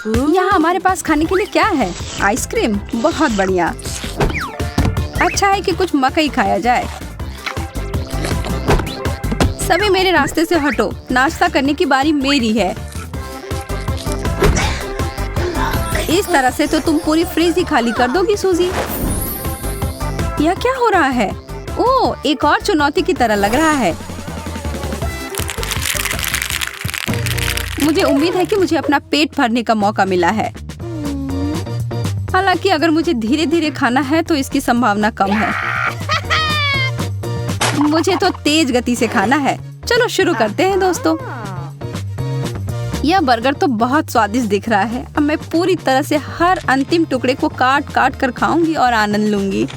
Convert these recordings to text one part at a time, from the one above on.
यहाँ हमारे पास खाने के लिए क्या है? आइसक्रीम, बहुत बढ़िया। अच्छा है कि कुछ मकई खाया जाए। सभी मेरे रास्ते से हटो, नाश्ता करने की बारी मेरी है। इस तरह से तो तुम पूरी फ्रिज ही खाली कर दोगी सूजी। यह क्या हो रहा है? ओह, एक और चुनौती की तरह लग रहा है। मुझे उम्मीद है कि मुझे अपना पेट भरने का मौका मिला है। हालांकि अगर मुझे धीरे धीरे खाना है तो इसकी संभावना कम है। मुझे तो तेज गति से खाना है। चलो शुरू करते हैं दोस्तों। यह बर्गर तो बहुत स्वादिष्ट दिख रहा है। अब मैं पूरी तरह से हर अंतिम टुकड़े को काट काट कर खाऊंगी और आनंद लूंगी।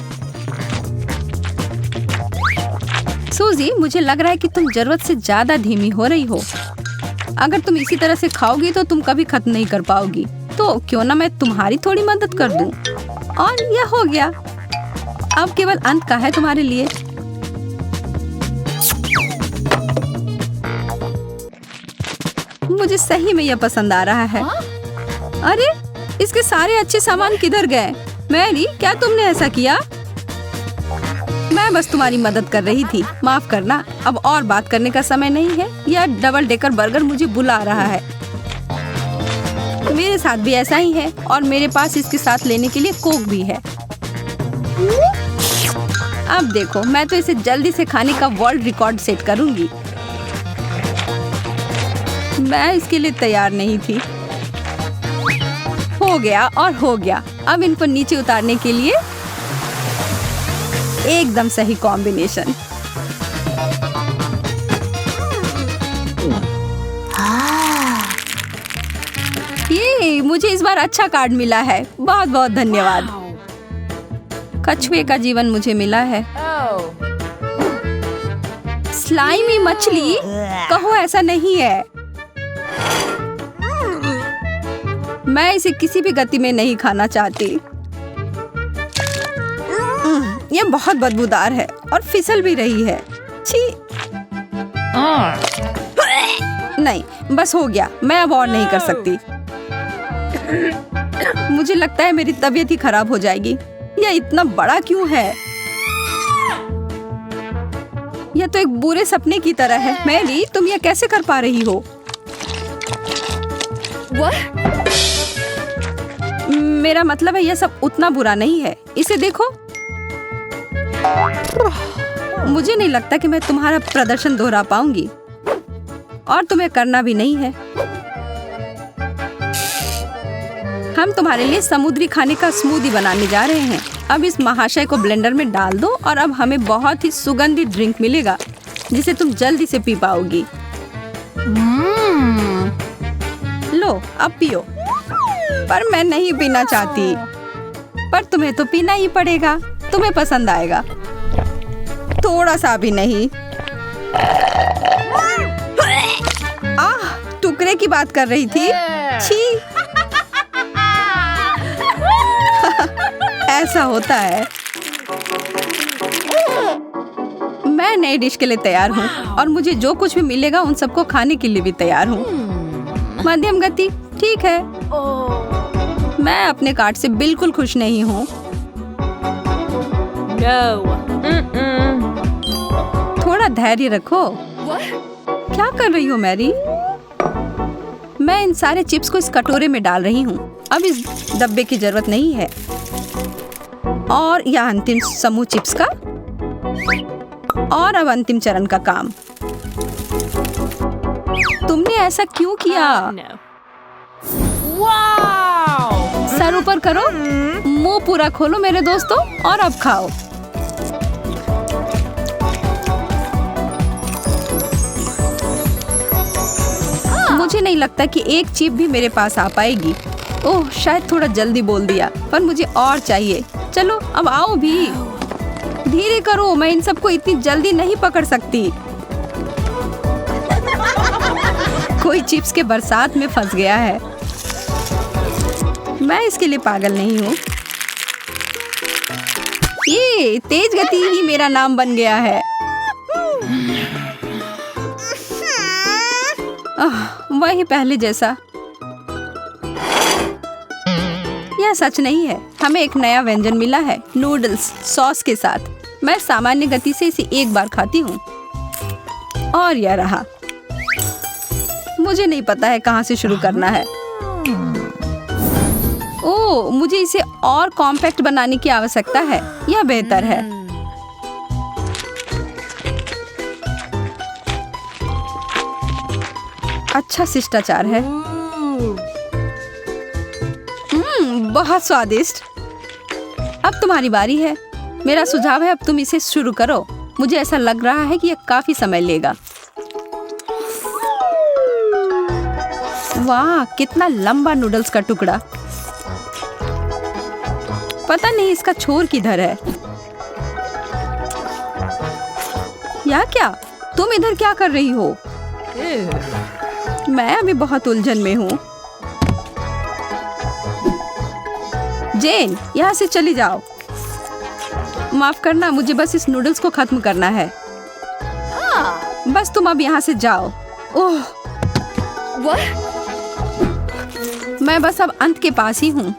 सूजी, मुझे लग रहा है कि तुम जरूरत से ज्यादा धीमी हो रही हो। अगर तुम इसी तरह से खाओगी तो तुम कभी खत्म नहीं कर पाओगी। तो क्यों ना मैं तुम्हारी थोड़ी मदद कर दूं। और यह हो गया। अब केवल अंत का है तुम्हारे लिए। मुझे सही में यह पसंद आ रहा है। अरे, इसके सारे अच्छे सामान किधर गए? मैरी, क्या तुमने ऐसा किया? मैं बस तुम्हारी मदद कर रही थी, माफ करना। अब और बात करने का समय नहीं है। यह डबल डेकर बर्गर मुझे बुला रहा है। मेरे साथ भी ऐसा ही है और मेरे पास इसके साथ लेने के लिए कोक भी है। अब देखो, मैं तो इसे जल्दी से खाने का वर्ल्ड रिकॉर्ड सेट करूंगी। मैं इसके लिए तैयार नहीं थी। हो गया और हो गया। अब इनको नीचे उतारने के लिए एकदम सही कॉम्बिनेशन। ये मुझे इस बार अच्छा कार्ड मिला है। बहुत बहुत धन्यवाद। कछुए का जीवन मुझे मिला है। स्लाइमी मछली, कहो ऐसा नहीं है। मैं इसे किसी भी गति में नहीं खाना चाहती। यह बहुत बदबूदार है और फिसल भी रही है। छी। नहीं, बस हो गया। मैं अब और नहीं कर सकती। मुझे लगता है मेरी तबीयत ही खराब हो जाएगी। यह इतना बड़ा क्यों है? यह तो एक बुरे सपने की तरह है। मैरी, तुम यह कैसे कर पा रही हो? मेरा मतलब है यह सब उतना बुरा नहीं है। इसे देखो। मुझे नहीं लगता कि मैं तुम्हारा प्रदर्शन दोहरा पाऊंगी और तुम्हें करना भी नहीं है। हम तुम्हारे लिए समुद्री खाने का स्मूदी बनाने जा रहे हैं। अब इस महाशय को ब्लेंडर में डाल दो और अब हमें बहुत ही सुगंधित ड्रिंक मिलेगा जिसे तुम जल्दी से पी पाओगी। लो, अब पियो। पर मैं नहीं पीना चाहती। पर तुम्हें तो पीना ही पड़ेगा। तुम्हें पसंद आएगा। थोड़ा सा भी नहीं। आह, टुकड़े की बात कर रही थी। छी। ऐसा होता है। मैं नई डिश के लिए तैयार हूँ और मुझे जो कुछ भी मिलेगा उन सबको खाने के लिए भी तैयार हूँ। मध्यम गति, ठीक है। मैं अपने कार्ड से बिल्कुल खुश नहीं हूँ। थोड़ा धैर्य रखो। क्या कर रही हो मैरी? मैं इन सारे चिप्स को इस कटोरे में डाल रही हूँ। अब इस डब्बे की जरूरत नहीं है। और यह अंतिम समूह चिप्स का। और अब अंतिम चरण का काम। तुमने ऐसा क्यों किया? सर ऊपर करो, मुंह पूरा खोलो मेरे दोस्तों, और अब खाओ। मुझे नहीं लगता कि एक चिप भी मेरे पास आ पाएगी। ओह, शायद थोड़ा जल्दी बोल दिया, पर मुझे और चाहिए। चलो अब आओ भी। धीरे करो, मैं इन सबको इतनी जल्दी नहीं पकड़ सकती। कोई चिप्स के बरसात में फंस गया है। मैं इसके लिए पागल नहीं हूँ। ये तेज गति ही मेरा नाम बन गया है। वही पहले जैसा। यह सच नहीं है। हमें एक नया व्यंजन मिला है, नूडल्स सॉस के साथ। मैं सामान्य गति से इसे एक बार खाती हूँ और यह रहा। मुझे नहीं पता है कहाँ से शुरू करना है। ओह, मुझे इसे और कॉम्पैक्ट बनाने की आवश्यकता है। यह बेहतर है। अच्छा शिष्टाचार है। बहुत स्वादिष्ट। अब तुम्हारी बारी है। मेरा सुझाव है अब तुम इसे शुरू करो। मुझे ऐसा लग रहा है कि यह काफी समय लेगा। वाह, कितना लंबा नूडल्स का टुकड़ा। पता नहीं इसका छोर किधर है। या क्या? तुम इधर क्या कर रही हो? मैं अभी बहुत उलझन में हूँ। जेन, यहाँ से चली जाओ। माफ करना, मुझे बस इस नूडल्स को खत्म करना है। बस तुम अब यहाँ से जाओ। ओह, मैं बस अब अंत के पास ही हूँ।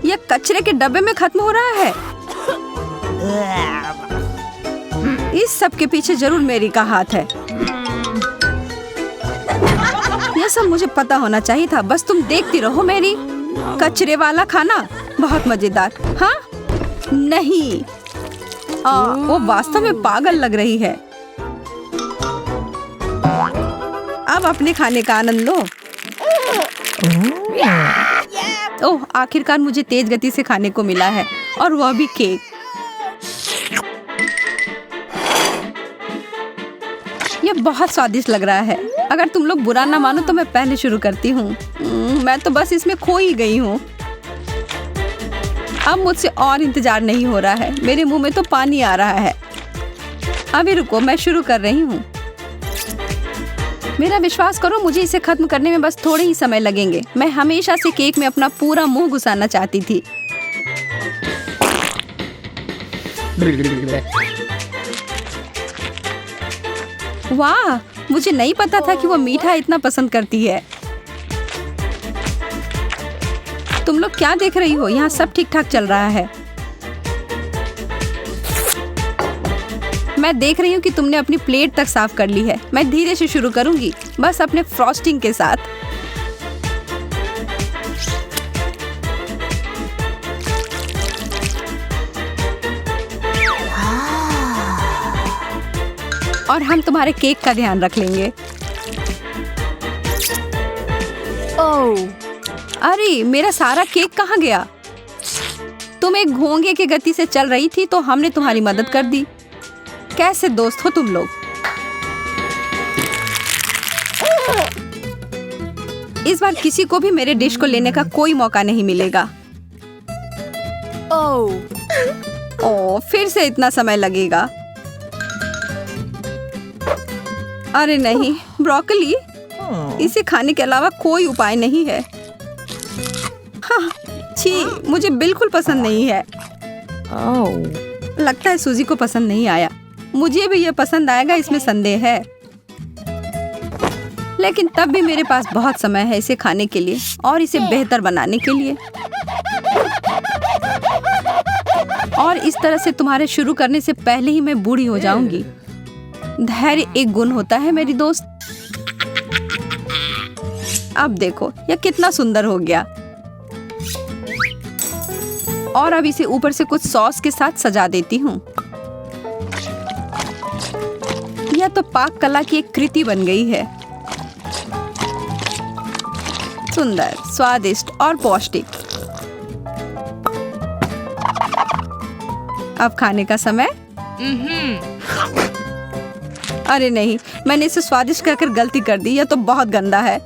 यह कचरे के डब्बे में खत्म हो रहा है। इस सब के पीछे जरूर मेरी का हाथ है। यह सब मुझे पता होना चाहिए था। बस तुम देखती रहो मेरी। कचरे वाला खाना बहुत मजेदार। हाँ नहीं, वो वास्तव में पागल लग रही है। अब अपने खाने का आनंद लो। ओह, आखिरकार मुझे तेज गति से खाने को मिला है, और वह भी केक। यह बहुत स्वादिष्ट लग रहा है। अगर तुम लोग बुरा ना मानो तो मैं पहले शुरू करती हूँ। मैं तो बस इसमें खो ही गई हूँ। अब मुझसे और इंतजार नहीं हो रहा है। मेरे मुंह में तो पानी आ रहा है। अभी रुको, मैं शुरू कर रही हूँ। मेरा विश्वास करो, मुझे इसे खत्म करने में बस थोड़े ही समय लगेंगे। मैं हमेशा से केक में अपना पूरा मुंह घुसाना चाहती थी। वाह, मुझे नहीं पता था कि वो मीठा इतना पसंद करती है। तुम लोग क्या देख रही हो? यहाँ सब ठीक ठाक चल रहा है। मैं देख रही हूँ कि तुमने अपनी प्लेट तक साफ कर ली है। मैं धीरे से शुरू करूंगी, बस अपने फ्रॉस्टिंग के साथ। और हम तुम्हारे केक का ध्यान रख लेंगे। ओह, अरे मेरा सारा केक कहाँ गया? तुम एक घोंगे की गति से चल रही थी तो हमने तुम्हारी मदद कर दी। कैसे दोस्त हो तुम लोग? इस बार किसी को भी मेरे डिश को लेने का कोई मौका नहीं मिलेगा। ओह, फिर से इतना समय लगेगा। अरे नहीं, ब्रोकली, इसे खाने के अलावा कोई उपाय नहीं है। हाँ, छी, मुझे बिल्कुल पसंद नहीं है। लगता है सूजी को पसंद नहीं आया। मुझे भी यह पसंद आएगा, इसमें संदेह है। लेकिन तब भी मेरे पास बहुत समय है इसे खाने के लिए और इसे बेहतर बनाने के लिए। और इस तरह से तुम्हारे शुरू करने से पहले ही मैं बूढ़ी हो जाऊंगी। धैर्य एक गुण होता है मेरी दोस्त। अब देखो यह कितना सुंदर हो गया। और अब इसे ऊपर से कुछ सॉस के साथ सजा देती हूँ। यह तो पाक कला की एक कृति बन गई है। सुंदर, स्वादिष्ट और पौष्टिक। अब खाने का समय। अरे नहीं, मैंने इसे स्वादिष्ट कहकर गलती कर दी। यह तो बहुत गंदा है।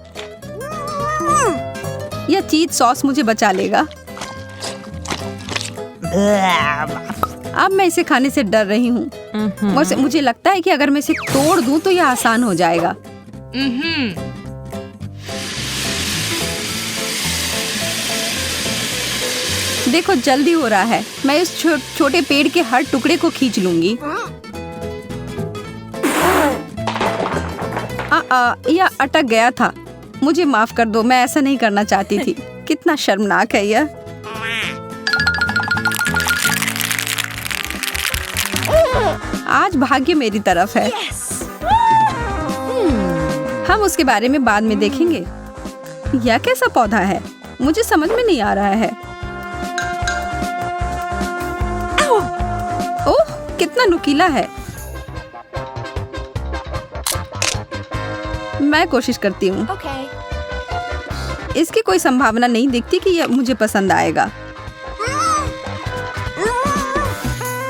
यह चीज सॉस मुझे बचा लेगा। अब मैं इसे खाने से डर रही हूँ। मुझे लगता है कि अगर मैं इसे तोड़ दूं तो यह आसान हो जाएगा। देखो जल्दी हो रहा है। मैं इस छोटे पेड़ के हर टुकड़े को खींच लूंगी। यह अटक गया था। मुझे माफ कर दो, मैं ऐसा नहीं करना चाहती थी। कितना शर्मनाक है यह। आज भाग्य मेरी तरफ है। हम उसके बारे में बाद में देखेंगे। यह कैसा पौधा है? मुझे समझ में नहीं आ रहा है। ओह, कितना नुकीला है। मैं कोशिश करती हूँ। इसकी कोई संभावना नहीं दिखती कि यह मुझे पसंद आएगा।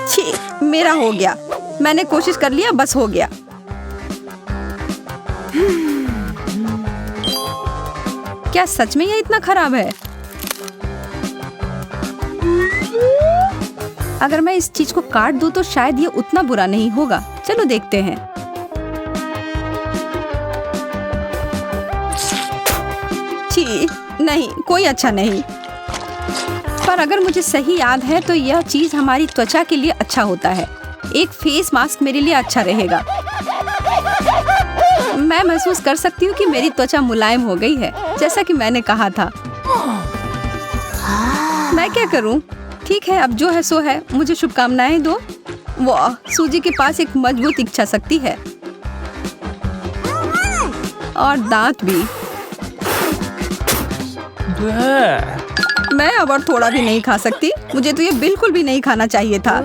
छी, मेरा हो गया। मैंने कोशिश कर लिया, बस हो गया। क्या सच में यह इतना खराब है? अगर मैं इस चीज को काट दूं तो शायद ये उतना बुरा नहीं होगा। चलो देखते हैं। छी, नहीं, कोई अच्छा नहीं। पर अगर मुझे सही याद है तो यह चीज हमारी त्वचा के लिए अच्छा होता है। एक फेस मास्क मेरे लिए अच्छा रहेगा। मैं महसूस कर सकती हूँ कि मेरी त्वचा मुलायम हो गई है, जैसा कि मैंने कहा था। मैं क्या करूँ? ठीक है, अब जो है सो है। मुझे शुभकामनाएं दो। वाह, सूजी के पास एक मजबूत इच्छा शक्ति है और दांत भी। मैं अब और थोड़ा भी नहीं खा सकती। मुझे तो ये बिल्कुल भी नहीं खाना चाहिए था।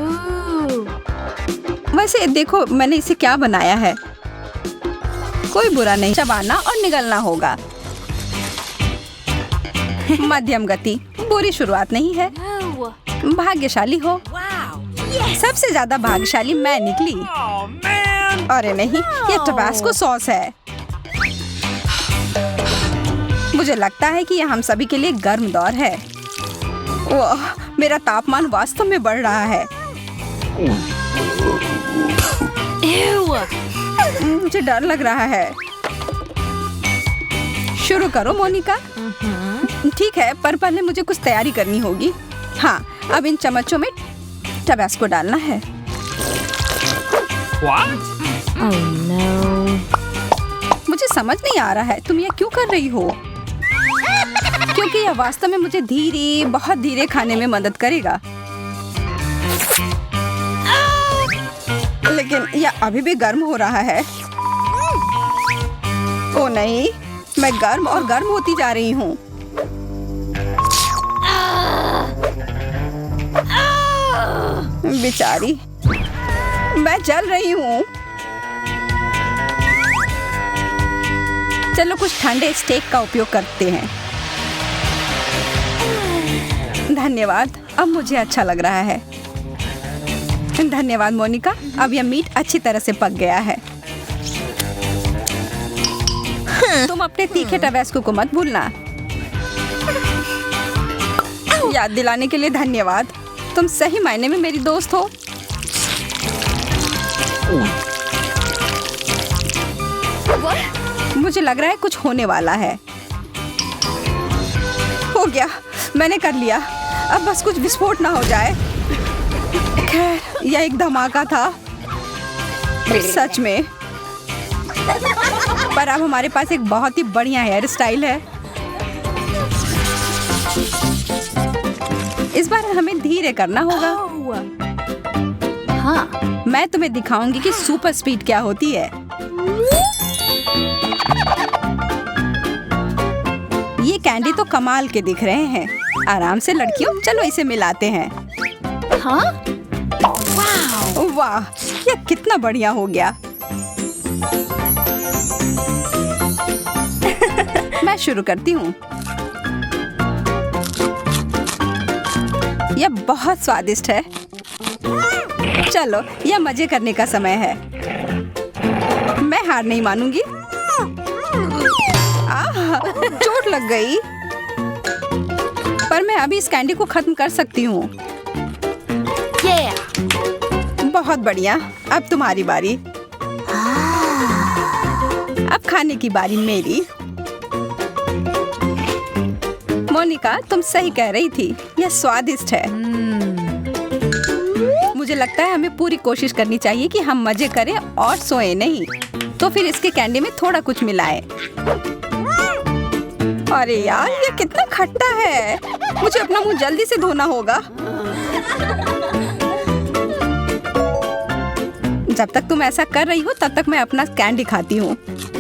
वैसे देखो मैंने इसे क्या बनाया है। कोई बुरा नहीं, चबाना और निगलना होगा। मध्यम गति, बुरी शुरुआत नहीं है। भाग्यशाली हो। सबसे ज्यादा भाग्यशाली मैं निकली। अरे नहीं, ये टबास्को सॉस है। मुझे लगता है कि यह हम सभी के लिए गर्म दौर है। ओह, मेरा तापमान वास्तव में बढ़ रहा है। मुझे डर लग रहा है। शुरू करो मोनिका। ठीक है, पर पहले मुझे कुछ तैयारी करनी होगी। हाँ, अब इन चम्मचों में टबास्को डालना है। Oh no. मुझे समझ नहीं आ रहा है तुम यह क्यों कर रही हो, क्योंकि यह वास्तव में मुझे धीरे, बहुत धीरे खाने में मदद करेगा। लेकिन यह अभी भी गर्म हो रहा है। ओ नहीं, मैं गर्म और गर्म होती जा रही हूँ। बेचारी, मैं जल रही हूँ। चलो कुछ ठंडे स्टेक का उपयोग करते हैं। धन्यवाद, अब मुझे अच्छा लग रहा है। धन्यवाद मोनिका, अब यह मीट अच्छी तरह से पक गया है। तुम अपने तीखे टबास्को को मत भूलना। याद दिलाने के लिए धन्यवाद। तुम सही मायने में मेरी दोस्त हो। मुझे लग रहा है कुछ होने वाला है। हो गया, मैंने कर लिया। अब बस कुछ विस्फोट ना हो जाए। खैर, यह एक धमाका था सच में। पर अब हमारे पास एक बहुत ही बढ़िया हेयर स्टाइल है। इस बार हमें धीरे करना होगा। हाँ, मैं तुम्हें दिखाऊंगी कि सुपर स्पीड क्या होती है। ये कैंडी तो कमाल के दिख रहे हैं। आराम से लड़कियों, चलो इसे मिलाते हैं। हाँ? वाह, यह कितना बढ़िया हो गया। मैं शुरू करती हूँ। यह बहुत स्वादिष्ट है। चलो, यह मजे करने का समय है। मैं हार नहीं मानूंगी। चोट लग गई। पर मैं अभी इस कैंडी को खत्म कर सकती हूँ। बहुत बढ़िया, अब तुम्हारी बारी। अब खाने की बारी मेरी। मोनिका, तुम सही कह रही थी, यह स्वादिष्ट है। मुझे लगता है हमें पूरी कोशिश करनी चाहिए कि हम मजे करें और सोएं नहीं। तो फिर इसके कैंडी में थोड़ा कुछ मिलाए। अरे यार, ये कितना खट्टा है। मुझे अपना मुंह जल्दी से धोना होगा। जब तक तुम ऐसा कर रही हो तब तक मैं अपना कैंडी खाती हूँ।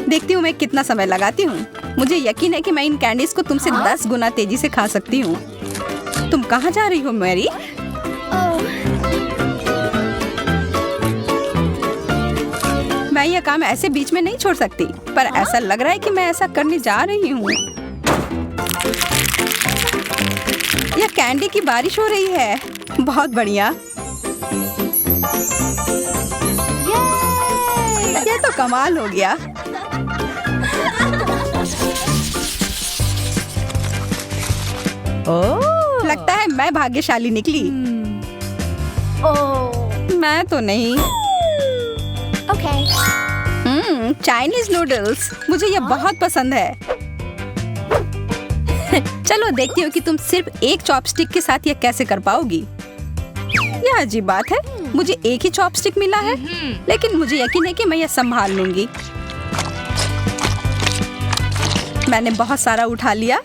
देखती हूँ मैं कितना समय लगाती हूँ। मुझे यकीन है कि मैं इन कैंडीज को तुमसे 10 गुना तेजी से खा सकती हूँ। तुम कहाँ जा रही हो मैरी? मैं यह काम ऐसे बीच में नहीं छोड़ सकती, पर ऐसा लग रहा है कि मैं ऐसा करने जा रही हूँ। यह कैंडी की बारिश हो रही है। बहुत बढ़िया। ये तो कमाल हो गया। लगता है मैं भाग्यशाली निकली। मैं तो नहीं। चाइनीज नूडल्स, मुझे ये बहुत पसंद है। चलो देखती हूँ कि तुम सिर्फ एक चॉपस्टिक के साथ ये कैसे कर पाओगी। यह अजीब बात है, मुझे एक ही चॉपस्टिक मिला है, लेकिन मुझे यकीन है कि मैं यह संभाल लूंगी। मैंने बहुत सारा उठा लिया।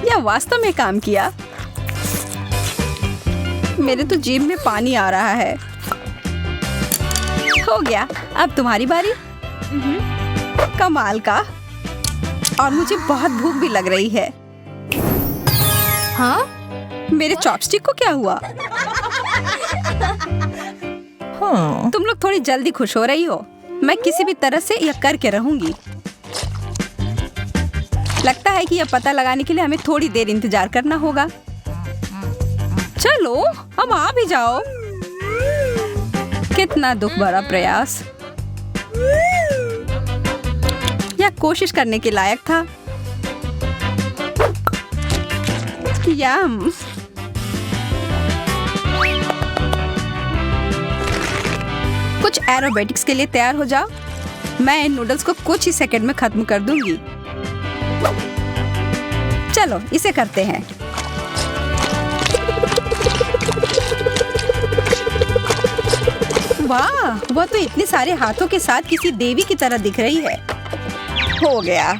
यह वास्तव में काम किया। मेरे तो जीभ में पानी आ रहा है। हो गया, अब तुम्हारी बारी। कमाल का। और मुझे बहुत भूख भी लग रही है। हाँ? मेरे चॉपस्टिक को क्या हुआ? हाँ। तुम लोग थोड़ी जल्दी खुश हो रही हो। मैं किसी भी तरह से यह करके रहूंगी। लगता है कि यह पता लगाने के लिए हमें थोड़ी देर इंतजार करना होगा। चलो, अब आ भी जाओ। कितना दुख भरा प्रयास। यह कोशिश करने के लायक था। यम। कुछ एरोबेटिक्स के लिए तैयार हो जाओ। मैं इन नूडल्स को कुछ ही सेकंड में खत्म कर दूंगी। चलो इसे करते हैं। वाह, वह तो इतने सारे हाथों के साथ किसी देवी की तरह दिख रही है। हो गया।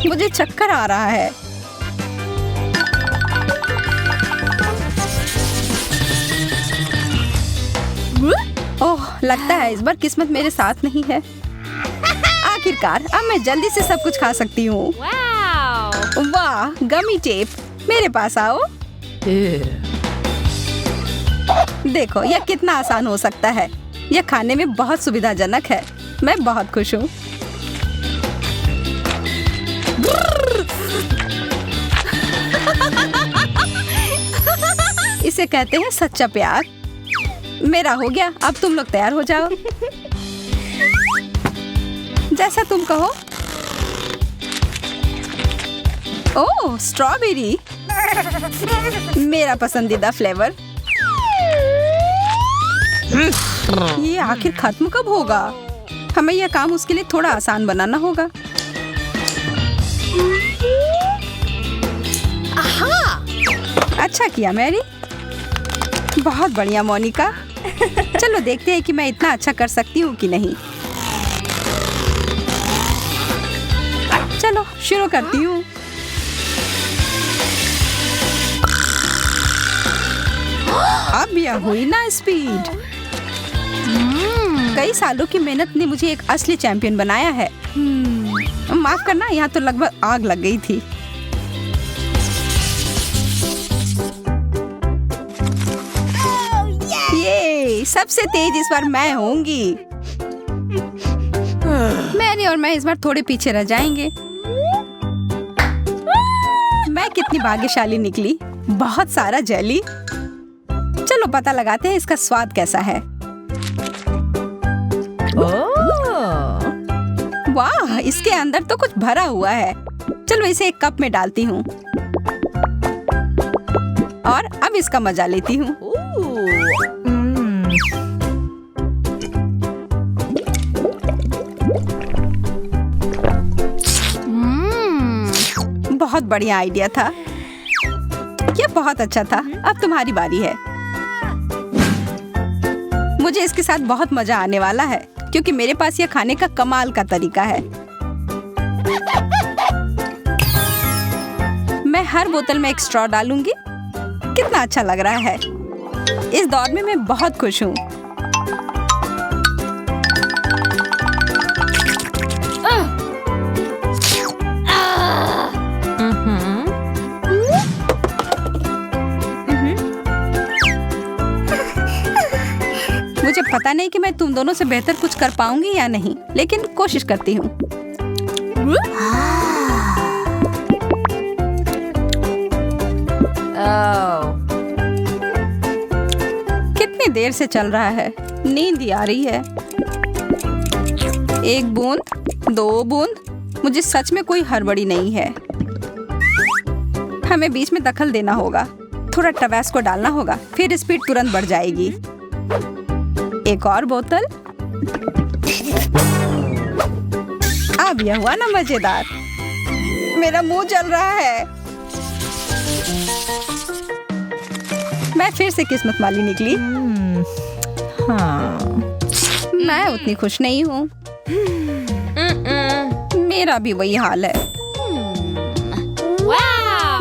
मुझे चक्कर आ रहा है। ओह, लगता है इस बार किस्मत मेरे साथ नहीं है। आखिरकार अब मैं जल्दी से सब कुछ खा सकती हूँ। वाह, गमी टेप, मेरे पास आओ। देखो, यह कितना आसान हो सकता है। यह खाने में बहुत सुविधाजनक है। मैं बहुत खुश हूँ। इसे कहते हैं सच्चा प्यार। मेरा हो गया, अब तुम लोग तैयार हो जाओ। जैसा तुम कहो। ओह, स्ट्रॉबेरी, मेरा पसंदीदा फ्लेवर। ये आखिर खत्म कब होगा? हमें यह काम उसके लिए थोड़ा आसान बनाना होगा। अच्छा किया मैरी। बहुत बढ़िया मोनिका। चलो देखते हैं कि मैं इतना अच्छा कर सकती हूँ कि नहीं। चलो शुरू करती हूँ। अब यह हुई ना स्पीड। कई सालों की मेहनत ने मुझे एक असली चैंपियन बनाया है। माफ करना, यहाँ तो लगभग आग लग गई थी। ये सबसे तेज इस बार मैं होंगी। मैरी और मैं इस बार थोड़े पीछे रह जाएंगे। मैं कितनी भाग्यशाली निकली। बहुत सारा जेली। चलो पता लगाते हैं इसका स्वाद कैसा है। वाह, इसके अंदर तो कुछ भरा हुआ है। चलो इसे एक कप में डालती हूँ और अब इसका मजा लेती हूँ। बहुत बढ़िया आइडिया था। यह बहुत अच्छा था। अब तुम्हारी बारी है। मुझे इसके साथ बहुत मजा आने वाला है क्योंकि मेरे पास यह खाने का कमाल का तरीका है। मैं हर बोतल में एक स्ट्रॉ डालूंगी। कितना अच्छा लग रहा है। इस दौर में मैं बहुत खुश हूँ। मुझे पता नहीं कि मैं तुम दोनों से बेहतर कुछ कर पाऊंगी या नहीं, लेकिन कोशिश करती हूँ। कितनी देर से चल रहा है, नींद ही आ रही है। एक बूंद, 2 बूंद, मुझे सच में कोई हड़बड़ी नहीं है। हमें बीच में दखल देना होगा। थोड़ा टबैस्को डालना होगा, फिर स्पीड तुरंत बढ़ जाएगी। एक और बोतल। अब यह हुआ ना मजेदार। मेरा मुंह जल रहा है। मैं फिर से किस्मत वाली निकली। हाँ। मैं उतनी खुश नहीं हूँ। मेरा भी वही हाल है।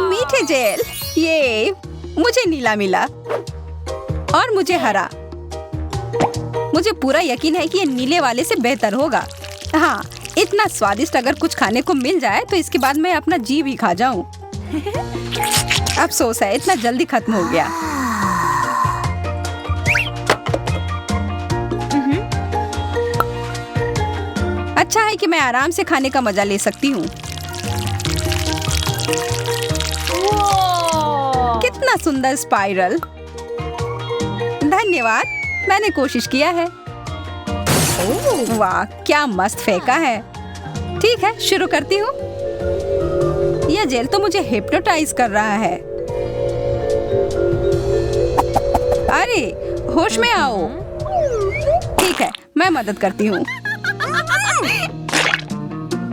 मीठे जेल, ये मुझे नीला मिला और मुझे हरा। मुझे पूरा यकीन है कि ये नीले वाले से बेहतर होगा। हाँ, इतना स्वादिष्ट अगर कुछ खाने को मिल जाए तो इसके बाद मैं अपना जी भी खा जाऊं। अफसोस है, इतना जल्दी खत्म हो गया। अच्छा है कि मैं आराम से खाने का मजा ले सकती हूँ। कितना सुंदर स्पाइरल। धन्यवाद, मैंने कोशिश किया है। वाह, क्या मस्त फेंका है। ठीक है, शुरू करती हूँ। यह जेल तो मुझे हिप्नोटाइज कर रहा है। अरे, होश में आओ। ठीक है, मैं मदद करती हूँ।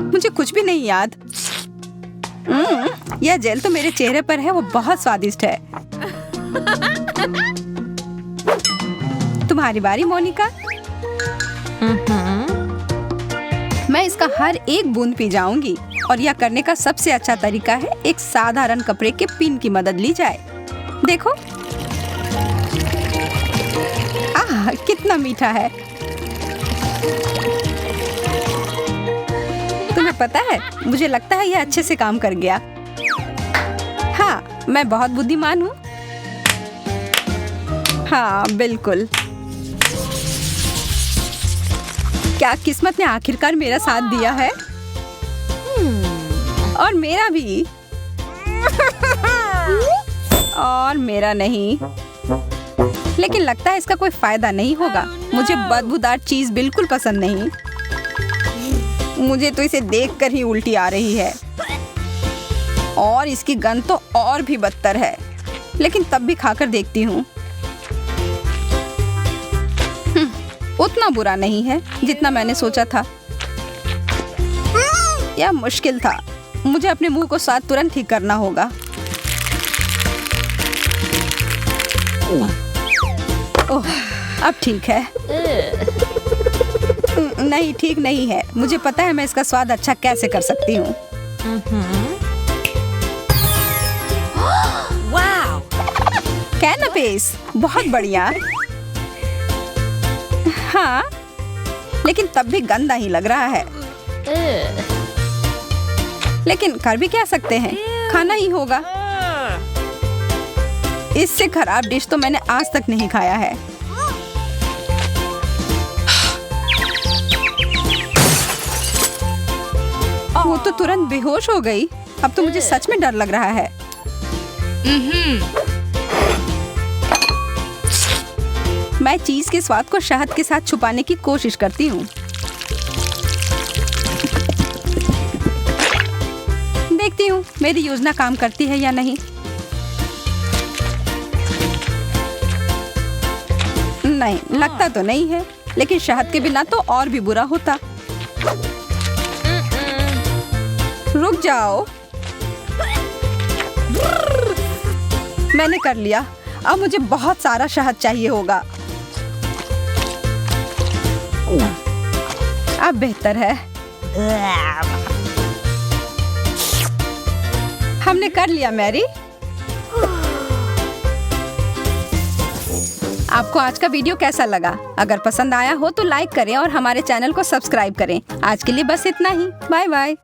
मुझे कुछ भी नहीं याद। यह जेल तो मेरे चेहरे पर है, वो बहुत स्वादिष्ट है। तुम्हारी बारी मोनिका। मैं इसका हर एक बूंद पी जाऊंगी और यह करने का सबसे अच्छा तरीका है एक साधारण कपड़े के पिन की मदद ली जाए। देखो, आह, कितना मीठा है। तुम्हें पता है, मुझे लगता है यह अच्छे से काम कर गया। हाँ, मैं बहुत बुद्धिमान हूँ। हाँ, बिल्कुल। क्या किस्मत ने आखिरकार मेरा साथ दिया है? और मेरा भी। और मेरा नहीं। लेकिन लगता है इसका कोई फायदा नहीं होगा। मुझे बदबूदार चीज बिल्कुल पसंद नहीं। मुझे तो इसे देखकर ही उल्टी आ रही है। और इसकी गंध तो और भी बदतर है। लेकिन तब भी खाकर देखती हूँ। उतना बुरा नहीं है जितना मैंने सोचा था। यह मुश्किल था। मुझे अपने मुंह को साथ तुरंत ठीक करना होगा। ओह, अब ठीक है। नहीं, ठीक नहीं है। मुझे पता है मैं इसका स्वाद अच्छा कैसे कर सकती हूँ। कैनपेस, बहुत बढ़िया। हाँ, लेकिन तब भी गंदा ही लग रहा है। लेकिन कर भी क्या सकते हैं, खाना ही होगा। इससे खराब डिश तो मैंने आज तक नहीं खाया है। वो तो तुरंत बेहोश हो गई। अब तो मुझे सच में डर लग रहा है। मैं चीज के स्वाद को शहद के साथ छुपाने की कोशिश करती हूँ। देखती हूँ मेरी योजना काम करती है या नहीं। नहीं, लगता तो नहीं है। लेकिन शहद के बिना तो और भी बुरा होता। रुक जाओ। मैंने कर लिया। अब मुझे बहुत सारा शहद चाहिए होगा। अब बेहतर है। हमने कर लिया मैरी। आपको आज का वीडियो कैसा लगा? अगर पसंद आया हो तो लाइक करें और हमारे चैनल को सब्सक्राइब करें। आज के लिए बस इतना ही। Bye bye.